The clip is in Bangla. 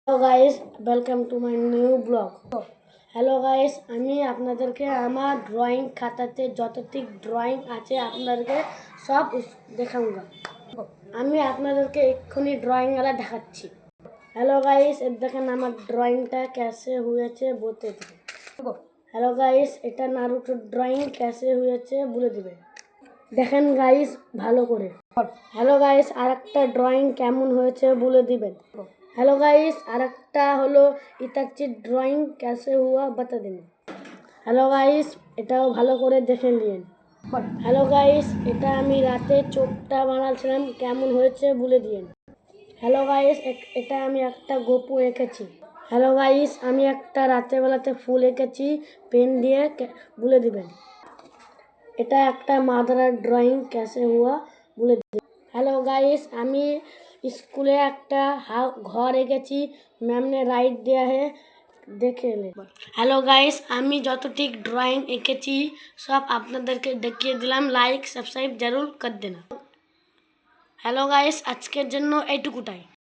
Hello guys, welcome to my new blog. Hello guys, আমি আপনাদেরকে আমার ড্রয়িং খাতাতে যতটুক ড্রয়িং আছে আপনাদেরকে সব দেখাऊंगा। আমি আপনাদেরকে এক্ষুনি ড্রয়িংওয়ালা দেখাচ্ছি। হ্যালো গাইস, দেখেন আমার ড্রয়িংটা कैसे হয়েছে বলতে দিবে। হ্যালো গাইস, এটা নারুটো ড্রয়িং कैसे হয়েছে বলে দিবে। দেখেন গাইস ভালো করে। হ্যালো গাইস, আরেকটা ড্রয়িং কেমন হয়েছে বলে দিবেন। হ্যালো গাইস, আরেকটা হলো ইতাচ্চি ড্রয়িং कैसे हुआ बता দিন। হ্যালো গাইস, এটাও ভালো করে দেখে নিন। হ্যালো গাইস, এটা আমি রাতে চোখটা বানাচ্ছিলাম, কেমন হয়েছে বলে দিন। হ্যালো গাইস, এটা আমি একটা গপু এঁকেছি। হ্যালো গাইস, আমি একটা রাতেবেলাতে ফুল এঁকেছি পেন দিয়ে, বলে দিবেন। এটা একটা মাদার ড্রয়িং कैसे हुआ বলে দিবেন। হ্যালো গাইস, আমি স্কুলে একটা ঘর এঁকেছি, ম্যাম ने রাইট दिया है দেখে নেন। হ্যালো গাইস, আমি যতটুক ড্রয়িং এঁকেছি সব আপনাদেরকে দেখিয়ে দিলাম। লাইক সাবস্ক্রাইব জরুর কর দেনা। হ্যালো গাইস, আজকের জন্য এইটুকুটাই।